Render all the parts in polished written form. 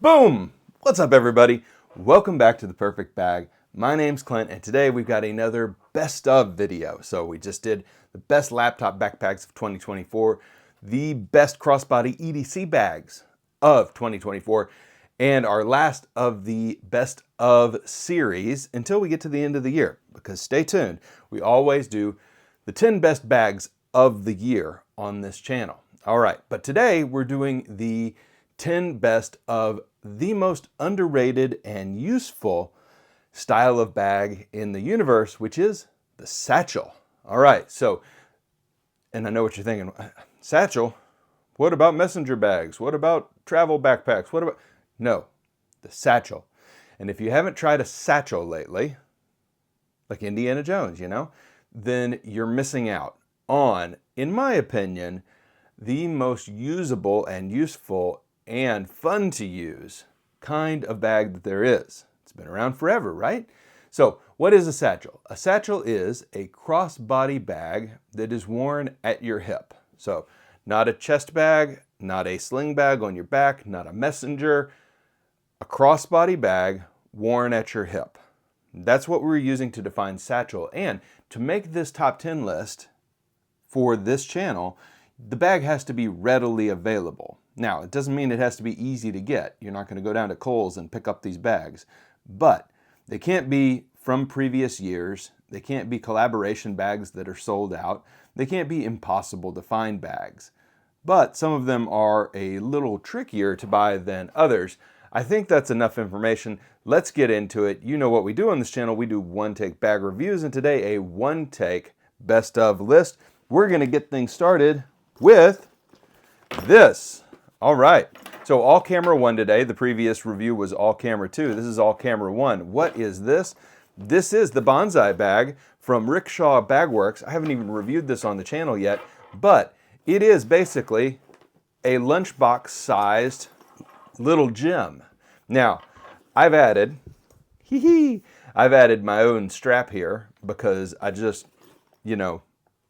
Boom! What's up, everybody? Welcome back to The Perfect Bag. My name's Klint, and today we've got another best of video. So we just did the best laptop backpacks of 2024, the best crossbody EDC bags of 2024, and our last of the best of series until we get to the end of the year. Because stay tuned, we always do the 10 best bags of the year on this channel. All right, but today we're doing the 10 best of the most underrated and useful style of bag in the universe, which is the satchel. All right, so, and I know what you're thinking, satchel? What about messenger bags? What about travel backpacks? What about, no, the satchel. And if you haven't tried a satchel lately, like Indiana Jones, you know, then you're missing out on, in my opinion, the most usable and useful and fun to use kind of bag that there is. It's been around forever, right? So what is a satchel? A satchel is a crossbody bag that is worn at your hip. So not a chest bag, not a sling bag on your back, not a messenger, a crossbody bag worn at your hip. That's what we're using to define satchel. And to make this top 10 list for this channel, the bag has to be readily available. Now, it doesn't mean it has to be easy to get. You're not going to go down to Kohl's and pick up these bags. But they can't be from previous years. They can't be collaboration bags that are sold out. They can't be impossible to find bags. But some of them are a little trickier to buy than others. I think that's enough information. Let's get into it. You know what we do on this channel. We do one-take bag reviews, and today a one-take best of list. We're going to get things started with this. All right, so all camera 1 today. The previous review was all camera 2. This is all camera 1. What is this? This is the Bonsai bag from Rickshaw Bagworks. I haven't even reviewed this on the channel yet, but it is basically a lunchbox sized little gem. Now, I've added my own strap here because I just, you know,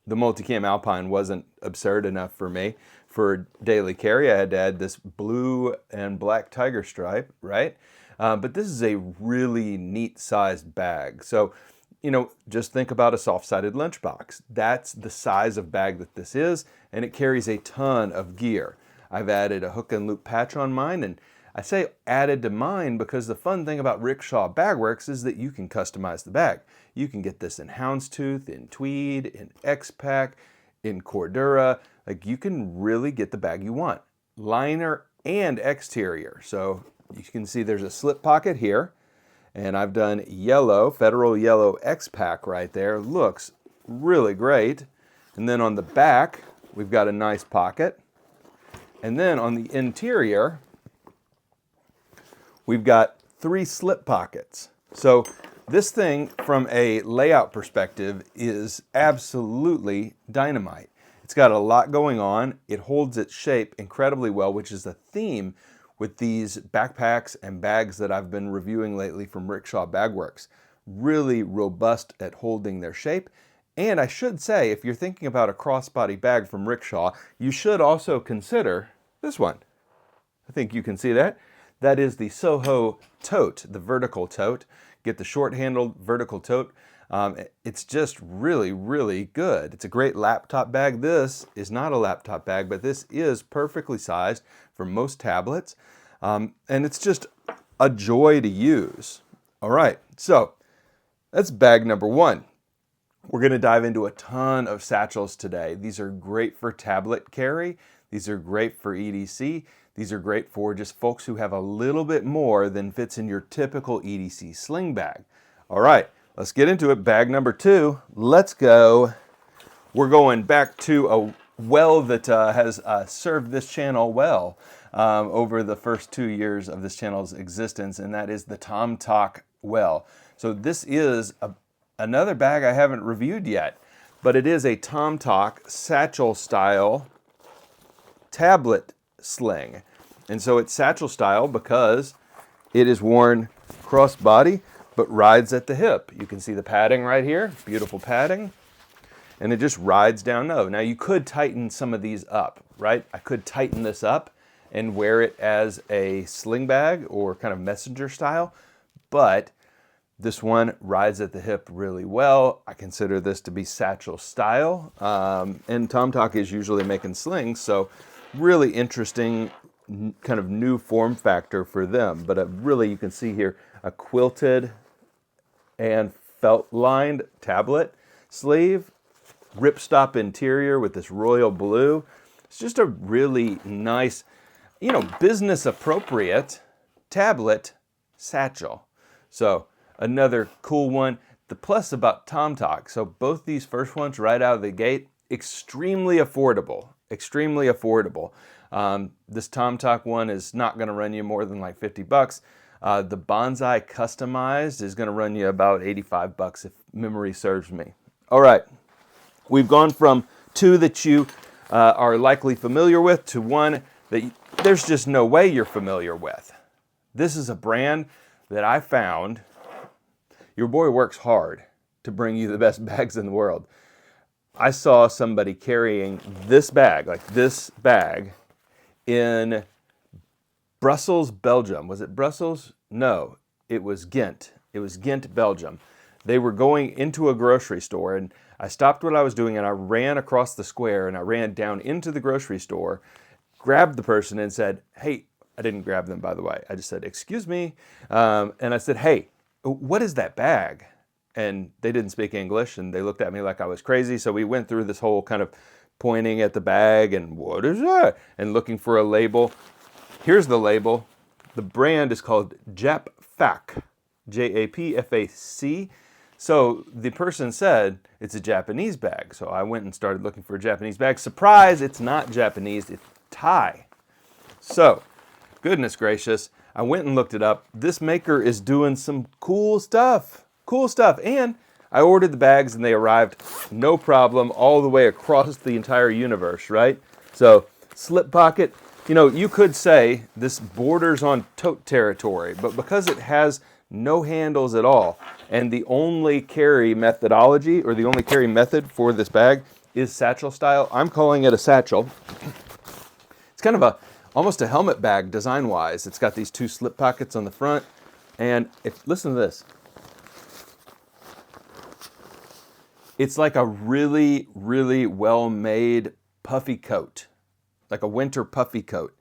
the Multicam Alpine wasn't absurd enough for me for daily carry. I had to add this blue and black tiger stripe, right? But this is a really neat sized bag. So, you know, just think about a soft-sided lunchbox. That's the size of bag that this is, and it carries a ton of gear. I've added a hook and loop patch on mine, and I say added to mine because the fun thing about Rickshaw Bagworks is that you can customize the bag. You can get this in houndstooth, in tweed, in X-Pack, in Cordura. Like, you can really get the bag you want. Liner and exterior. So you can see there's a slip pocket here, and I've done yellow, federal yellow X-Pack right there. Looks really great. And then on the back, we've got a nice pocket. And then on the interior, we've got 3 slip pockets. So this thing, from a layout perspective, is absolutely dynamite. It's got a lot going on. It holds its shape incredibly well, which is a theme with these backpacks and bags that I've been reviewing lately from Rickshaw Bagworks. Really robust at holding their shape. And I should say, if you're thinking about a crossbody bag from Rickshaw, you should also consider this one. I think you can see that. That is the Soho tote, the vertical tote. Get the short-handled vertical tote. It's just really, really good. It's a great laptop bag. This is not a laptop bag, but this is perfectly sized for most tablets. And it's just a joy to use. All right, so that's bag number 1. We're going to dive into a ton of satchels today. These are great for tablet carry. These are great for EDC. These are great for just folks who have a little bit more than fits in your typical EDC sling bag. All right, let's get into it. Bag number 2, let's go. We're going back to a well that has served this channel well over the first 2 years of this channel's existence, and that is the Tom Talk well. So this is another bag I haven't reviewed yet, but it is a Tom Talk satchel style tablet sling. And so it's satchel style because it is worn crossbody but rides at the hip. You can see the padding right here, beautiful padding, and it just rides down low. Now you could tighten some of these up, right? I could tighten this up and wear it as a sling bag or kind of messenger style, but this one rides at the hip really well. I consider this to be satchel style, and Tomtoc is usually making slings, so really interesting kind of new form factor for them. But really, you can see here a quilted and felt lined tablet sleeve, ripstop interior with this royal blue. It's just a really nice, you know, business appropriate tablet satchel. So another cool one. The plus about Tomtoc, so both these first ones right out of the gate, extremely affordable, extremely affordable. This Tomtoc one is not gonna run you more than like 50 bucks. The Bonsai customized is gonna run you about 85 bucks if memory serves me. All right, we've gone from two that you are likely familiar with to one that there's just no way you're familiar with. This is a brand that I found. Your boy works hard to bring you the best bags in the world. I saw somebody carrying this bag, like this bag, in Brussels, Belgium. Was it Brussels? No, it was Ghent. It was Gint, Belgium. They were going into a grocery store, and I stopped what I was doing and I ran across the square and I ran down into the grocery store, grabbed the person and said, hey, I didn't grab them, by the way. I just said, excuse me. And I said, hey, what is that bag? And they didn't speak English and they looked at me like I was crazy. So we went through this whole kind of pointing at the bag and what is that? And looking for a label. Here's the label. The brand is called Jetpac, J-A-P-F-A-C. So the person said it's a Japanese bag. So I went and started looking for a Japanese bag. Surprise, it's not Japanese, it's Thai. So, goodness gracious, I went and looked it up. This maker is doing some cool stuff. Cool stuff. And I ordered the bags and they arrived no problem all the way across the entire universe, right? So, slip pocket. You know, you could say this borders on tote territory, but because it has no handles at all, and the only carry methodology, or the only carry method for this bag is satchel style, I'm calling it a satchel. It's kind of almost a helmet bag design-wise. It's got these two slip pockets on the front, and listen to this. It's like a really, really well-made puffy coat, like a winter puffy coat.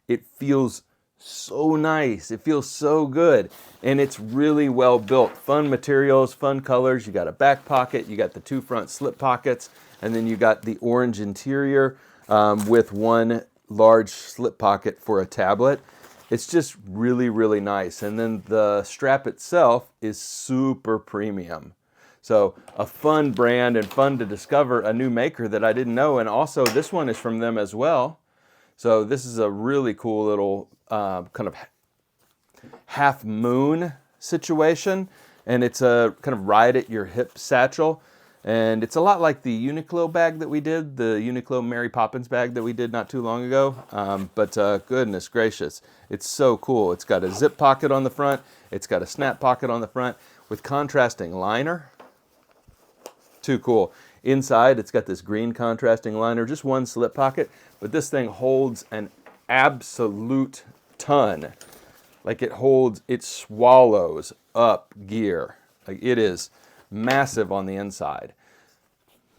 It feels so nice. It feels so good. And it's really well built. Fun materials, fun colors. You got a back pocket. You got the two front slip pockets. And then you got the orange interior with one large slip pocket for a tablet. It's just really, really nice. And then the strap itself is super premium. So a fun brand and fun to discover a new maker that I didn't know. And also this one is from them as well. So this is a really cool little kind of half moon situation. And it's a kind of ride at your hip satchel. And it's a lot like the Uniqlo bag that we did, the Uniqlo Mary Poppins bag that we did not too long ago. But goodness gracious, it's so cool. It's got a zip pocket on the front. It's got a snap pocket on the front with contrasting liner. Too cool. Inside, it's got this green contrasting liner, just one slip pocket, but this thing holds an absolute ton. Like it swallows up gear. Like it is massive on the inside.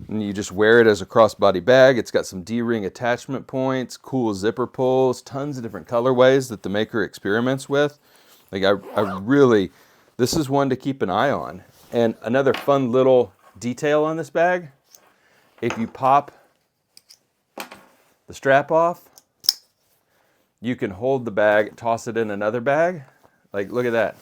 And you just wear it as a crossbody bag. It's got some D-ring attachment points, cool zipper pulls, tons of different colorways that the maker experiments with. Like I really, this is one to keep an eye on. And another fun little detail on this bag, if you pop the strap off, you can hold the bag, toss it in another bag. Like, look at that.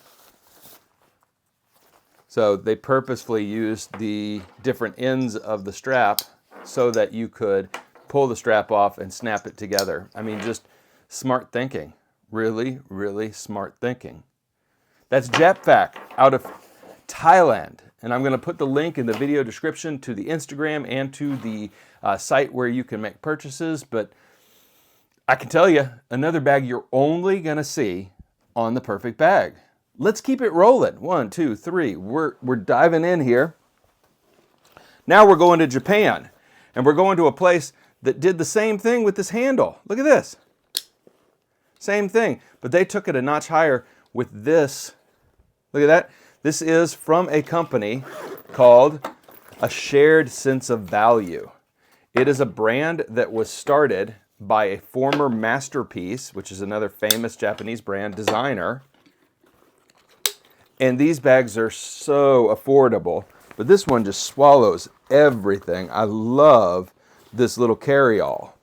So they purposefully used the different ends of the strap so that you could pull the strap off and snap it together. I mean, just smart thinking. Really, really smart thinking. That's Jetpac out of Thailand. And I'm going to put the link in the video description to the Instagram and to the site where you can make purchases. But I can tell you, another bag you're only going to see on the Perfect Bag. Let's keep it rolling. 1, 2, 3. We're diving in here. Now we're going to Japan. And we're going to a place that did the same thing with this handle. Look at this. Same thing, but they took it a notch higher with this. Look at that. This is from a company called A Shared Sense of Value. It is a brand that was started by a former Masterpiece, which is another famous Japanese brand designer. And these bags are so affordable, but this one just swallows everything. I love this little carry-all.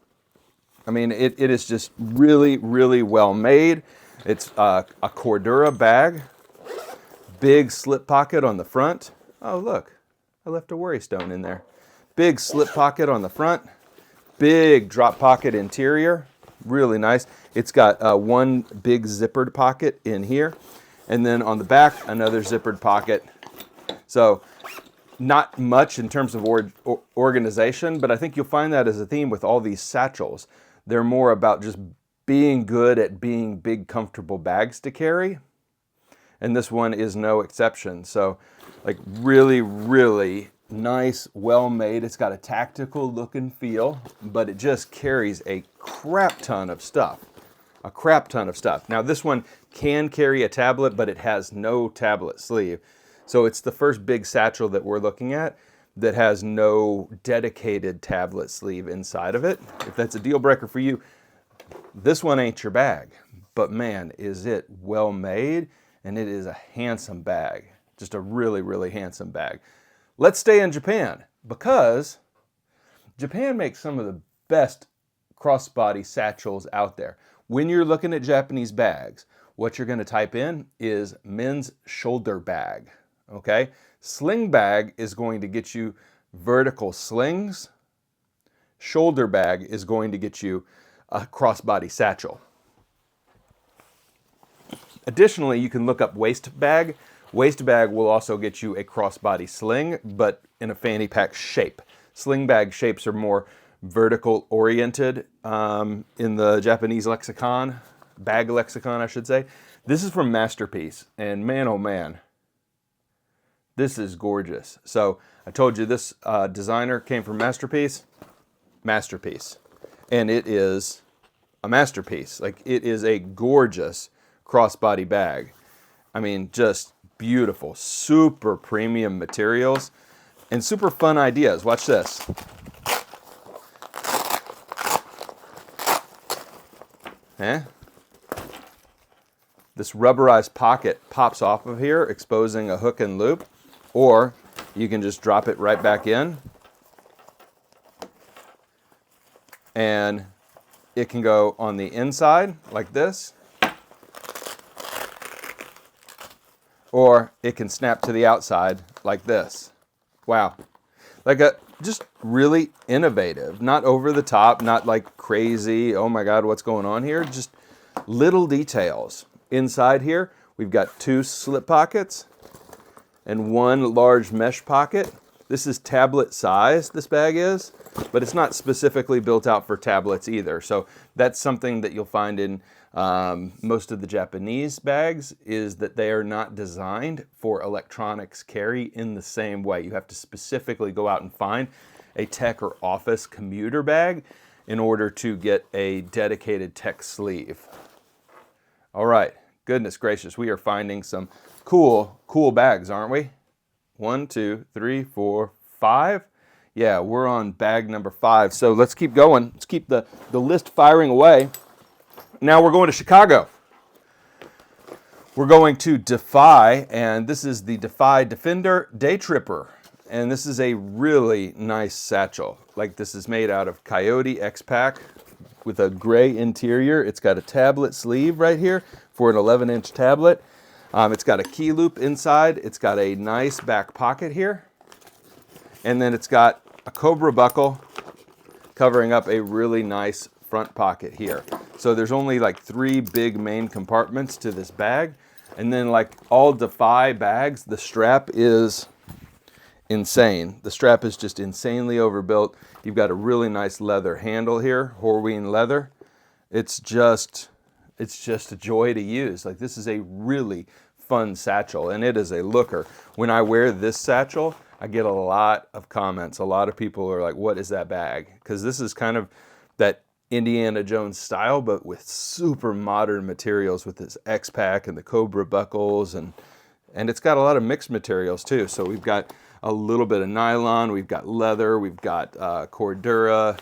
I mean, it is just really, really well made. It's a Cordura bag, big slip pocket on the front. Oh, look, I left a worry stone in there. Big slip pocket on the front, big drop pocket interior, really nice. It's got one big zippered pocket in here, and then on the back, another zippered pocket. So not much in terms of organization, but I think you'll find that as a theme with all these satchels. They're more about just being good at being big, comfortable bags to carry. And this one is no exception. So like really, really nice, well made. It's got a tactical look and feel, but it just carries a crap ton of stuff. A crap ton of stuff. Now this one can carry a tablet, but it has no tablet sleeve. So it's the first big satchel that we're looking at that has no dedicated tablet sleeve inside of it. If that's a deal breaker for you, this one ain't your bag. But man, is it well made, and it is a handsome bag. Just a really, really handsome bag. Let's stay in Japan, because Japan makes some of the best crossbody satchels out there. When you're looking at Japanese bags, what you're going to type in is men's shoulder bag. Okay? Sling bag is going to get you vertical slings. Shoulder bag is going to get you a crossbody satchel. Additionally, you can look up waist bag. Waist bag will also get you a crossbody sling, but in a fanny pack shape. Sling bag shapes are more vertical oriented in the Japanese lexicon, bag lexicon, I should say. This is from Masterpiece, and man, oh man, this is gorgeous. So I told you this designer came from Masterpiece, and it is a masterpiece. Like, it is a gorgeous crossbody bag. I mean, just beautiful, super premium materials, and super fun ideas. Watch this. This rubberized pocket pops off of here, exposing a hook and loop, or you can just drop it right back in, and it can go on the inside like this, or it can snap to the outside like this. Wow. Like just really innovative, not over the top, not like crazy, oh my God, what's going on here? Just little details. Inside here, we've got 2 slip pockets and 1 large mesh pocket. This is tablet size, this bag is, but it's not specifically built out for tablets either. So that's something that you'll find in most of the Japanese bags, is that they are not designed for electronics carry in the same way. You have to specifically go out and find a tech or office commuter bag in order to get a dedicated tech sleeve. All right, goodness gracious, we are finding some cool bags, aren't we? 1, 2, 3, 4, 5. Yeah, we're on bag number 5. So let's keep going. Let's keep the list firing away. Now we're going to Chicago. We're going to Defy, and this is the Defy Defender Day Tripper. And this is a really nice satchel. Like, this is made out of Coyote X-Pack with a gray interior. It's got a tablet sleeve right here for an 11-inch tablet. It's got a key loop inside. It's got a nice back pocket here. And then it's got a Cobra buckle covering up a really nice front pocket here. So there's only like 3 big main compartments to this bag. And then, like all Defy bags, the strap is insane. The strap is just insanely overbuilt. You've got a really nice leather handle here, Horween leather. It's just a joy to use. Like, this is a really fun satchel, and it is a looker. When I wear this satchel, I get a lot of comments. A lot of people are like, what is that bag? Because this is kind of that Indiana Jones style, but with super modern materials with this X-Pack and the Cobra buckles, and it's got a lot of mixed materials too. So we've got a little bit of nylon, we've got leather, we've got Cordura,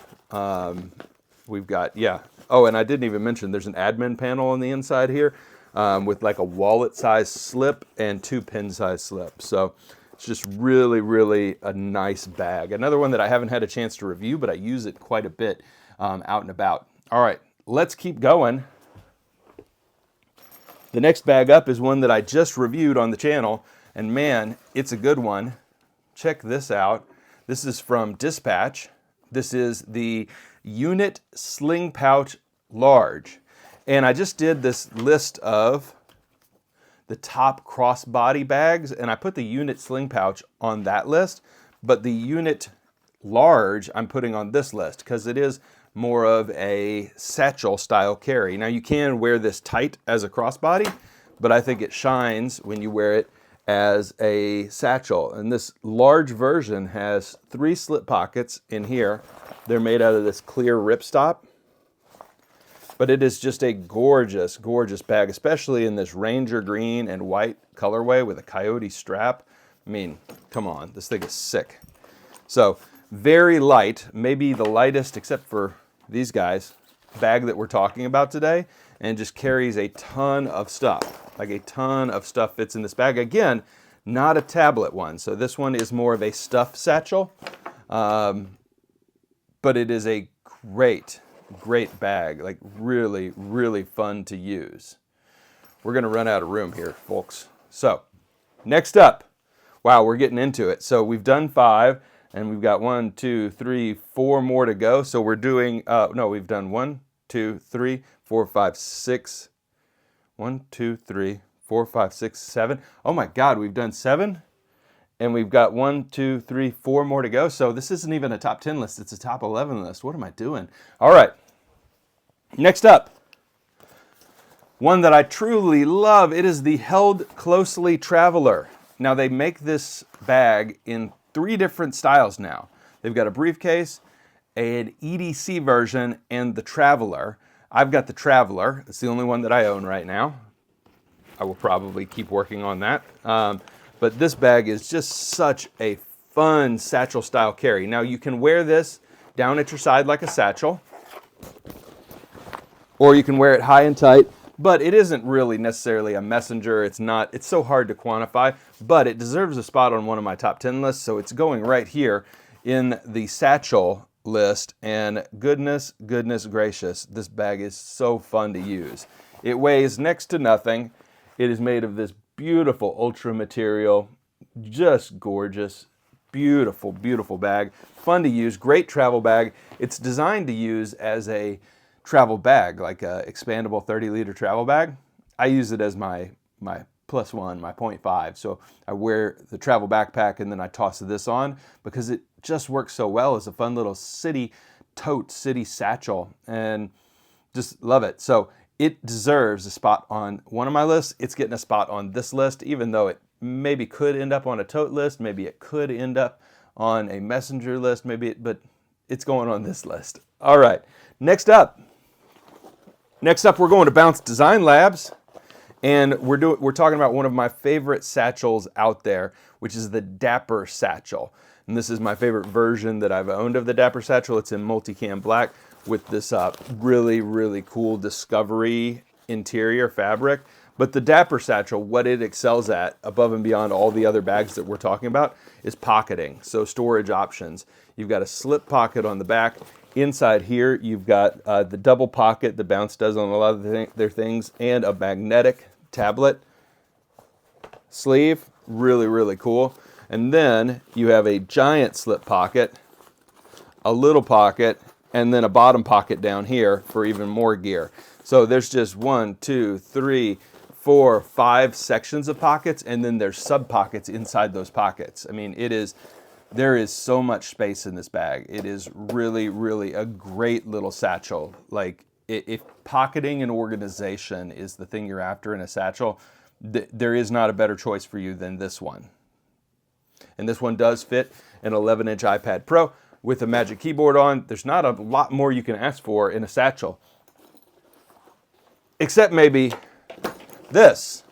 we've got, yeah. Oh, and I didn't even mention there's an admin panel on the inside here with like a wallet-sized slip and 2 pin-sized slips. So it's just really, really a nice bag. Another one that I haven't had a chance to review, but I use it quite a bit out and about. All right, let's keep going. The next bag up is one that I just reviewed on the channel, and man, it's a good one. Check this out. This is from Dispatch. This is the Unit Sling Pouch Large. And I just did this list of the top crossbody bags, and I put the Unit Sling Pouch on that list, but the Unit Large I'm putting on this list because it is more of a satchel style carry. Now you can wear this tight as a crossbody, but I think it shines when you wear it as a satchel. And this large version has 3 slip pockets in here. They're made out of this clear ripstop. But it is just a gorgeous, gorgeous bag, especially in this Ranger green and white colorway with a coyote strap. I mean, come on, this thing is sick. So very light, maybe the lightest except for these guys, bag that we're talking about today, and just carries a ton of stuff. Like a ton of stuff fits in this bag. Again, not a tablet one. So this one is more of a stuff satchel, but it is a great bag, like really, really fun to use. We're gonna run out of room here, folks. So next up, wow, we're getting into it. So we've done 5 and we've got 1, 2, 3, 4 more to go. So we're doing, no, we've done 1, 2, 3, 4, 5, 6, 1, 2, 3, 4, 5, 6, 7. Oh my God, we've done 7. And we've got 1, 2, 3, 4 more to go. So this isn't even a top 10 list, it's a top 11 list. What am I doing? All right, next up, one that I truly love. It is the Heldley Traveler. Now they make this bag in 3 different styles now. They've got a briefcase, an EDC version, and the Traveler. I've got the Traveler. It's the only one that I own right now. I will probably keep working on that. But this bag is just such a fun satchel style carry. Now you can wear this down at your side like a satchel, or you can wear it high and tight, but it isn't really necessarily a messenger. It's so hard to quantify, but it deserves a spot on one of my top 10 lists. So it's going right here in the satchel list, and goodness gracious, this bag is so fun to use. It weighs next to nothing. It is made of this beautiful ultra material, just gorgeous, beautiful, beautiful bag, fun to use, great travel bag. It's designed to use as a travel bag, like a expandable 30-liter travel bag. I use it as my +1, my 0.5. So I wear the travel backpack and then I toss this on because it just works so well as a fun little city tote, city satchel, and just love it. So it deserves a spot on one of my lists. It's getting a spot on this list, even though it maybe could end up on a tote list. Maybe it could end up on a messenger list, but it's going on this list. All right, next up, we're going to Bounce Design Labs, and we're talking about one of my favorite satchels out there, which is the Dapper Satchel. And this is my favorite version that I've owned of the Dapper Satchel. It's in multicam black with this really, really cool Discovery interior fabric. But the Dapper Satchel, what it excels at, above and beyond all the other bags that we're talking about, is pocketing, so storage options. You've got a slip pocket on the back. Inside here, you've got the double pocket that Bounce does on a lot of their things, and a magnetic tablet sleeve. Really, really cool. And then you have a giant slip pocket, a little pocket, and then a bottom pocket down here for even more gear. So there's just 1, 2, 3, 4, 5 sections of pockets, and then there's sub pockets inside those pockets. I mean, there is so much space in this bag. It is really, really a great little satchel. Like, if pocketing and organization is the thing you're after in a satchel, there is not a better choice for you than this one. And this one does fit an 11-inch iPad Pro with a Magic Keyboard on. There's not a lot more you can ask for in a satchel. Except maybe this.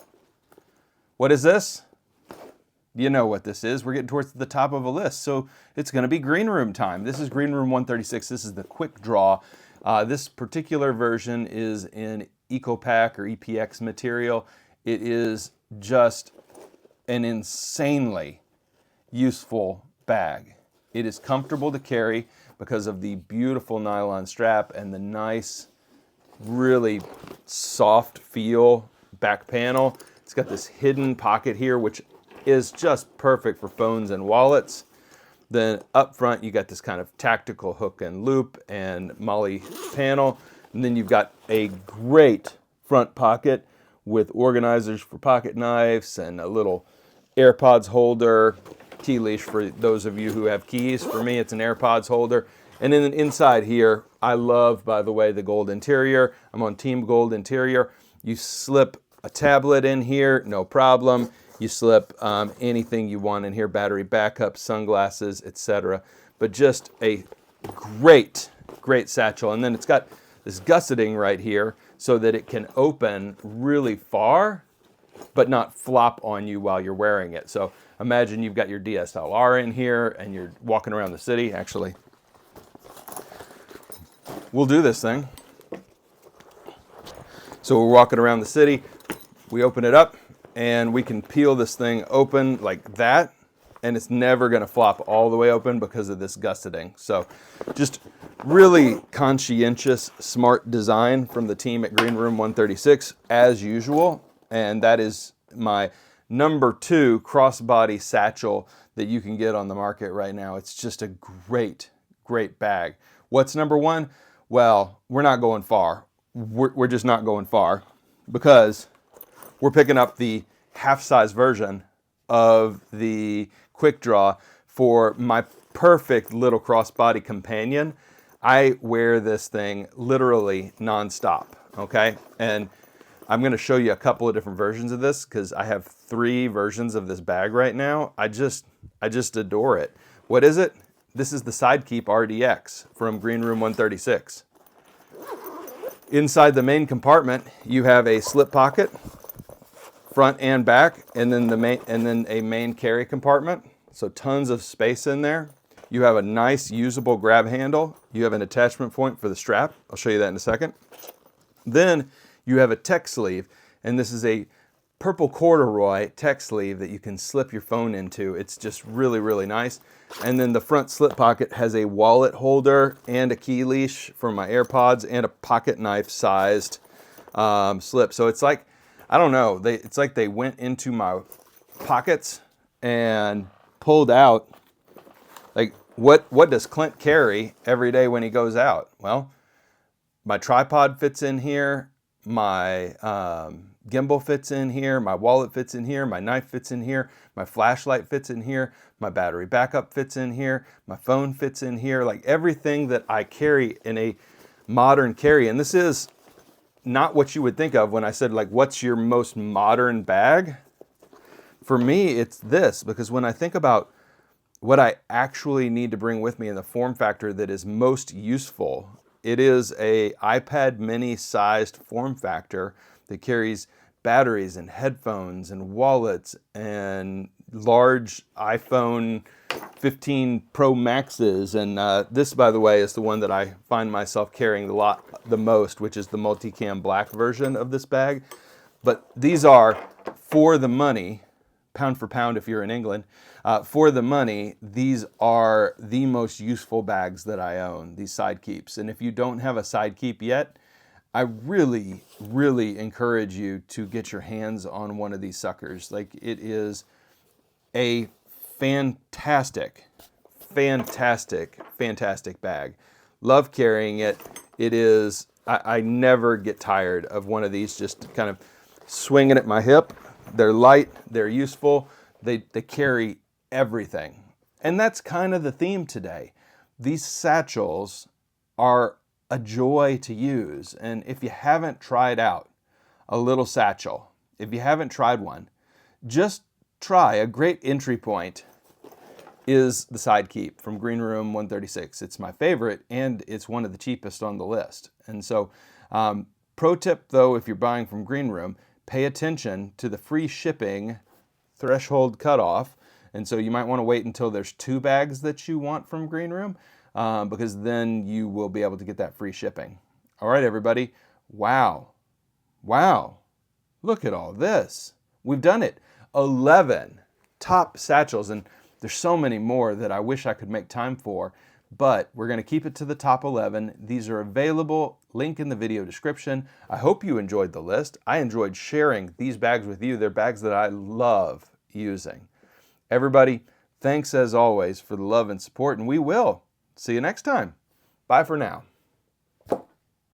What is this? You know what this is. We're getting towards the top of a list. So it's going to be green room time. This is green room 136. This is the quick draw. This particular version is in EcoPack or EPX material. It is just an insanely useful bag. It is comfortable to carry because of the beautiful nylon strap and the nice, really soft feel back panel. It's got this hidden pocket here, which is just perfect for phones and wallets. Then up front, you got this kind of tactical hook and loop and MOLLE panel. And then you've got a great front pocket with organizers for pocket knives and a little AirPods holder, key leash for those of you who have keys. For me, it's an AirPods holder. And then inside here, I love, by the way, the gold interior. I'm on Team Gold Interior. You slip a tablet in here, no problem. You slip anything you want in here, battery backup, sunglasses, etc. But just a great, great satchel. And then it's got this gusseting right here so that it can open really far, but not flop on you while you're wearing it. So imagine you've got your DSLR in here and you're walking around the city. Actually, we'll do this thing. So we're walking around the city, we open it up, and we can peel this thing open like that, and it's never going to flop all the way open because of this gusseting. So just really conscientious, smart design from the team at Green Room 136 as usual. And that is my number 2 crossbody satchel that you can get on the market right now. It's just a great, great bag. What's number 1? Well, we're not going far. We're just not going far because we're picking up the half-size version of the Quick Draw for my perfect little crossbody companion. I wear this thing literally nonstop, okay? And I'm going to show you a couple of different versions of this because I have 3 versions of this bag right now. I just adore it. What is it? This is the Sidekeep RDX from Green Room 136. Inside the main compartment, you have a slip pocket, front and back, and then a main carry compartment. So tons of space in there. You have a nice usable grab handle. You have an attachment point for the strap. I'll show you that in a second. Then you have a tech sleeve, and this is a purple corduroy tech sleeve that you can slip your phone into. It's just really, really nice. And then the front slip pocket has a wallet holder and a key leash for my AirPods and a pocket knife sized slip. So it's like, I don't know, it's like they went into my pockets and pulled out, like, what does Klint carry every day when he goes out? Well, my tripod fits in here, my gimbal fits in here, my wallet fits in here, my knife fits in here, my flashlight fits in here, my battery backup fits in here, my phone fits in here, like everything that I carry in a modern carry. And this is not what you would think of when I said, like, what's your most modern bag? For me, it's this, because when I think about what I actually need to bring with me in the form factor that is most useful, it is a iPad mini sized form factor that carries batteries and headphones and wallets and large iPhone 15 Pro Maxes. And this, by the way, is the one that I find myself carrying the most, which is the multicam black version of this bag. But these are, for the money, pound for pound if you're in England, for the money, these are the most useful bags that I own, these Sidekeeps. And if you don't have a Sidekeep yet, I really, really encourage you to get your hands on one of these suckers. Like, it is a fantastic, fantastic, fantastic bag. Love carrying it. It is, I never get tired of one of these just kind of swinging at my hip. They're light, they're useful, they carry everything. And that's kind of the theme today. These satchels are a joy to use. And if you haven't tried out a little satchel, if you haven't tried one, just try. A great entry point is the side keep from Green Room 136. It's my favorite, and it's one of the cheapest on the list. And so, pro tip though, if you're buying from Green Room, pay attention to the free shipping threshold cutoff. And so you might want to wait until there's 2 bags that you want from Green Room, because then you will be able to get that free shipping. All right, everybody. Wow. Wow. Look at all this. We've done it. 11 top satchels, and there's so many more that I wish I could make time for, but we're going to keep it to the top 11. These are available, link in the video description. I hope you enjoyed the list. I enjoyed sharing these bags with you. They're bags that I love using. Everybody, thanks as always for the love and support, and we will see you next time. Bye for now.